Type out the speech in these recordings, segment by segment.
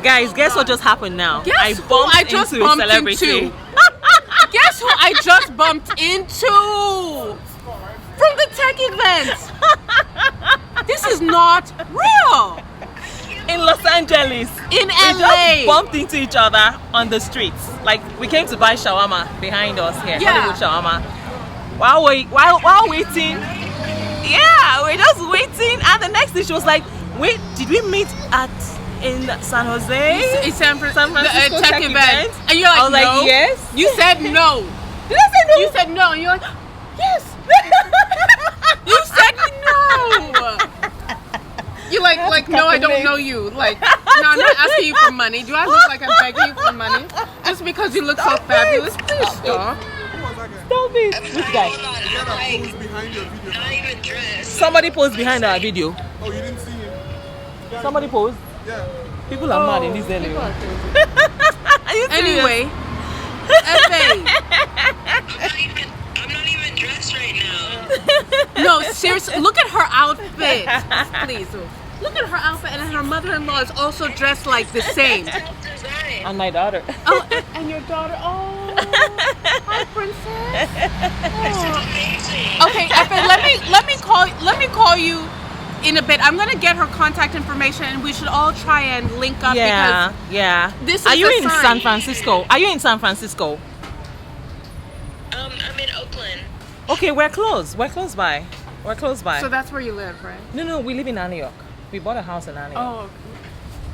Guys, guess what just happened now? Guess I who bumped I just into a bumped celebrity. into? Guess who I just bumped into? From the tech event. This is not real. In Los Angeles. In We LA. just bumped into each other on the streets. Like, we came to buy shawarma behind us here. Yeah. Hollywood shawarma. While waiting. Yeah, we're just waiting. And the next thing she was like, wait, did we meet in San Jose? In San Francisco the tech tech event. event? And you're like, I was no. like, yes. You said no. Did I say no? You said no. And you're like, yes. You said no. You like no, I don't know you. Like, no, I'm not asking you for money. Do I look like I'm begging you for money? Just because you look so fabulous? Please stop. Stop it. Which guy? Not even dressed. Somebody posed behind our video. Oh, you didn't see him? Somebody posed. Yeah. People are mad in this area. People are crazy. Are you serious? Anyway, FA. I'm not even dressed right now. No, seriously, look at her outfit. Please. Look at her outfit, and her mother-in-law is also dressed like the same. Design. And my daughter. Oh, and your daughter. Oh, hi, princess. Amazing. Oh. Okay, Efe, let me call you in a bit. I'm gonna get her contact information, and we should all try and link up. Yeah, because yeah. this is Are you the in sign. San Francisco? Are you in San Francisco? I'm in Oakland. Okay, we're close. We're close by. We're close by. So that's where you live, right? No, we live in Antioch. We bought a house in Antioch. Oh,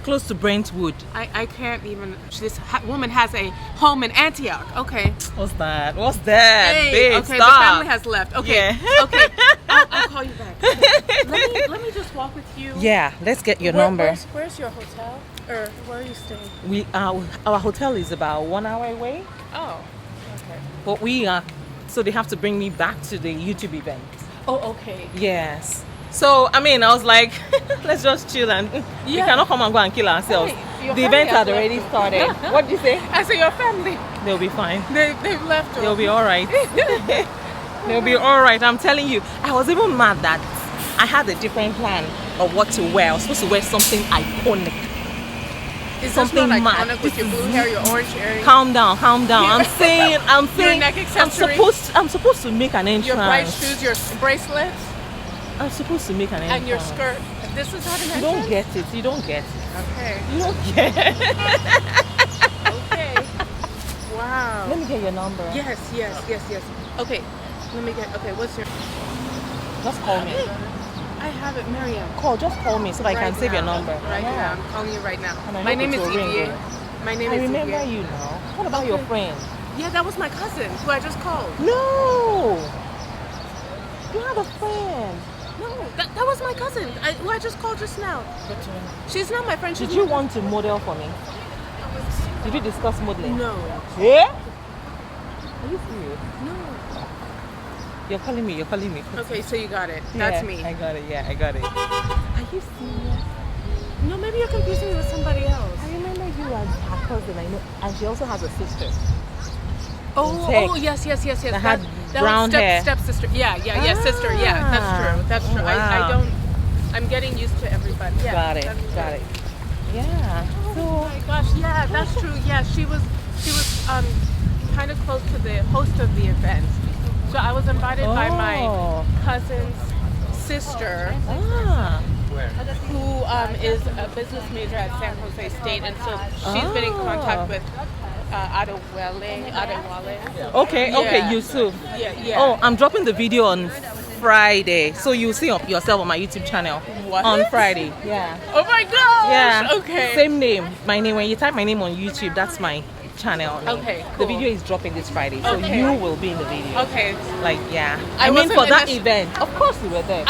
Close to Brentwood. I can't even. This woman has a home in Antioch. Okay. What's that? What's that? Hey, Babe, okay, stop. the family has left. Okay, Yeah. okay. I'll call you back. Let me just walk with you. Yeah, let's get your number. Where's your hotel? Or where are you staying? We our hotel is about 1 hour away, Oh, okay. but so they have to bring me back to the YouTube event. Oh, okay. Yes. So I mean, I was like, let's just chill and we Yeah. cannot come and go and kill ourselves. Hey, your The family event has had left already you. started. What did you say? I say your family. They'll be fine. They've left. They'll be all right. They'll be all right. I'm telling you. I was even mad that I had a different plan of what to wear. I was supposed to wear something iconic. Is something this not mad. iconic with your blue hair, your orange earrings, Calm down. I'm saying. your neck accessory, I'm supposed to make an entrance. your bright shoes, your bracelets, I'm supposed to make an entrance. and your skirt? This is how to You don't get it. You don't get it. Okay. You don't get it. Okay. Wow. Let me get your number. Yes. Okay. Let me get. Okay. What's your? Just call me. I have it, Mariam. Just call me so that I can save your number. Right Yeah. now. I'm calling you right now. And I My hope name it is will ring, Evie. right? My name I is remember Evie. you now. What about your friend? Yeah, that was my cousin who I just called. No. You have a friend. No, that was my cousin who I just called just now. She's not my friend. Did you want to model for me? Did you discuss modeling? No. Yeah? Are you serious? No. You're calling me. Okay, so you got it. That's Yeah, me. I got it. Are you serious? No, maybe you're confusing me with somebody else. I remember you as her cousin. I know, and she also has a sister. Oh, yes. That That had that brown was hair. stepsister. Yeah, sister. Yeah, that's true. Wow. I'm getting used to everybody. Yeah, Got it. that's true. Got it. Yeah. Oh So my gosh, yeah, that's true. Yeah, she was kind of close to the host of the event. So I was invited by my cousin's sister, Ah. who is a business major at San Jose State, and so she's been in contact with Adewale. Okay. Yeah. Okay. Yusuf. Yeah. Oh, I'm dropping the video on Friday, so you'll see yourself on my YouTube channel What? on Friday. Yeah. Oh my gosh. Yeah. Okay. Same name. My name. When you type my name on YouTube, that's my channel name. Okay, The cool. video is dropping this Friday, so Okay. you will be in the video. Okay. Like, yeah. I I mean, wasn't for in that this- event. Of course you were there.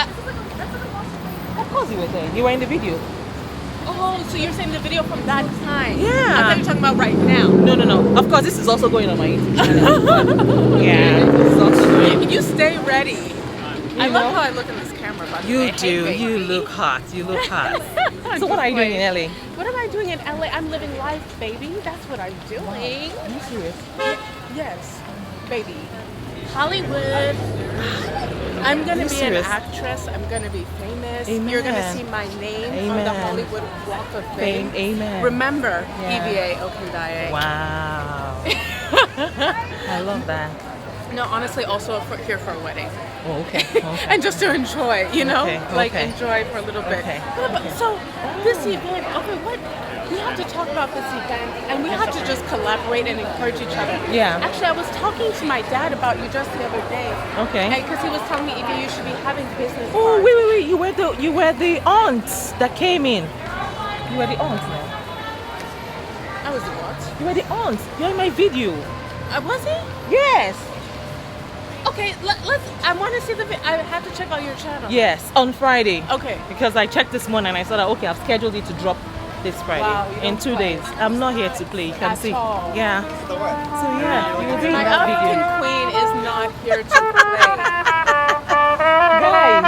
Of course you were there. You were in the video. Oh, so you're saying the video from that time? Yeah. I thought you were talking about right now. No. Of course, this is also going on my YouTube channel. Yeah. This is also going. You stay ready. I You love know? how I look in this camera. By the You way. do. Hey, baby. You look hot. So what are you doing in LA? What am I doing in LA? I'm living life, baby. That's what I'm doing. Are you serious? Yes, baby. Hollywood. I'm gonna be serious? an actress. I'm gonna be famous. Amen. You're gonna see my name on the Amen. Hollywood Walk of Fame. Amen. Remember, Yeah. EVA Okendaye. Wow. I love that. No, honestly, also here for a wedding. Oh, okay. And just to enjoy, you know, Okay, like okay. enjoy for a little bit. Okay, So this event, what we have to talk about this event, and we have to just collaborate and encourage each other. Yeah. Actually, I was talking to my dad about you just the other day. Okay. Because he was telling me, Evie, you should be having business. Oh, cards. wait. You were the aunts that came in. You were the aunts now. I was the what? You were the aunts. You're in my video. Was he? Yes. Okay, let's. I want to see the. I have to check out your channel. Yes, on Friday. Okay. Because I checked this morning and I saw that, okay, I've scheduled it to drop this Friday. Wow, you in don't 2 play. days. I'm not here to play. You can At see. all. Yeah. So yeah, you will be in My that African video. queen is not here to play. Guys.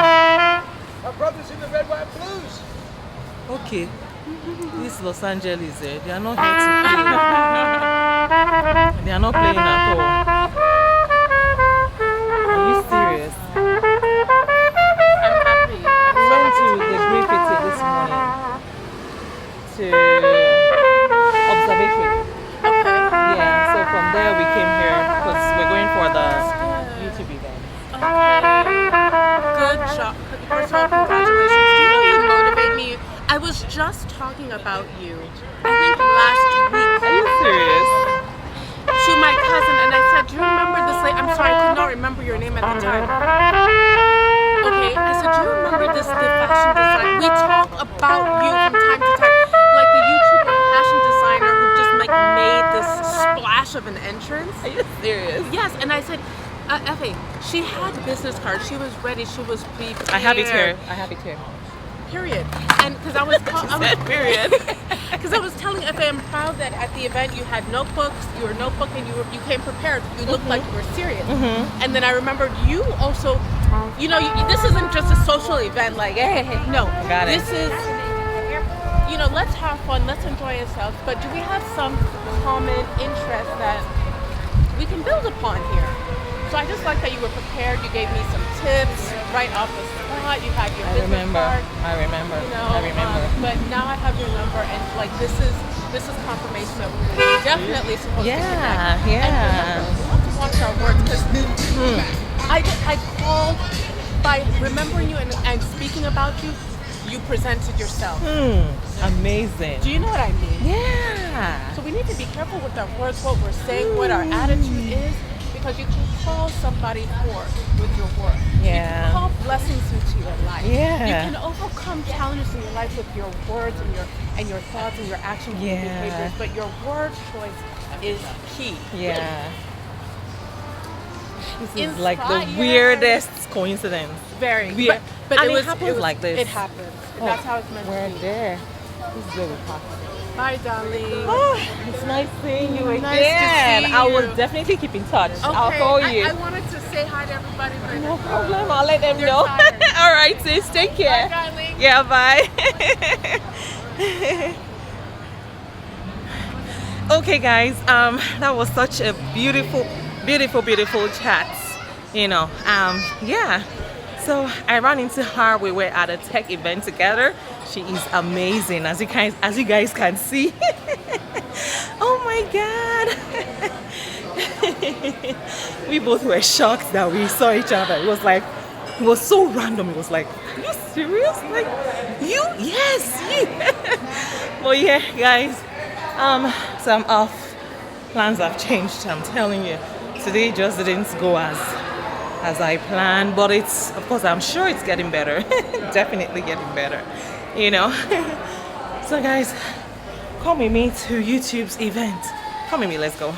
My brother's in the red, white, blues. Okay. This Los Angeles, they are not here to play. They are not playing at all. Are you serious? I'm happy. We went to the graffiti this morning to observatory. Okay. Yeah, so from there we came here because we're going for the YouTube event. Good job. First of all, congratulations. Do you know you motivate me? I was just talking about you, I think last week, Are you serious? to my cousin, and I said, do you remember this lady? I'm sorry, I could not remember your name at the time. Okay, I said, do you remember the fashion design? We talk about you from time to time, like the YouTuber fashion designer who just like made this splash of an entrance. Are you serious? Yes, and I said, Effie, she had business cards. She was ready. She was prepared. I have it here. I have it here. Period. And because I was, Period. because I was telling Effie, I'm proud that at the event you had notebooks. You were notebooking. You came prepared. You looked like you were serious. And then I remembered you also. You know, this isn't just a social event. Like, hey, no. Got it. This is. You know, let's have fun. Let's enjoy ourselves. But do we have some common interest that we can build upon here? So I just like that you were prepared. You gave me some tips right off the spot. You had your business card. I remember. You know, I remember. but now I have your number, and like this is confirmation that we're definitely supposed to connect. Yeah. And remember, we have to watch our words because I called by remembering you and speaking about you. You presented yourself. Amazing. Do you know what I mean? Yeah. So we need to be careful with our words, what we're saying, what our attitude is, because you can call somebody forth with your work. Yeah. You can call blessings into your life. Yeah. You can overcome challenges in your life with your words and your thoughts and your actions and your Yeah. behaviors. But your word choice is key. Yeah. This is Inspire. like the weirdest coincidence. Very. Weird. But And it was happens like this. It happens. That's how it's meant We're to be. there. This is where we talk. Bye, darling. Oh, it's nice seeing you again. Nice to see I will you. definitely keep in touch. Okay, I'll call you. I wanted to say hi to everybody, but No problem. I'll let them They're know. tired. All right, sis. Take care. Bye, darling. Yeah, bye. Okay, guys. That was such a beautiful chat. You know. Yeah. So I ran into her. We were at a tech event together. She is amazing, as you guys can see. Oh my God. We both were shocked that we saw each other. It was so random. It was like, are you serious? Like, you? Yes, you. Well, yeah, guys. So I'm off. Plans have changed, I'm telling you. Today just didn't go as I planned, but of course, I'm sure it's getting better. Definitely getting better, you know. So guys, come with me to YouTube's event. Come with me, let's go.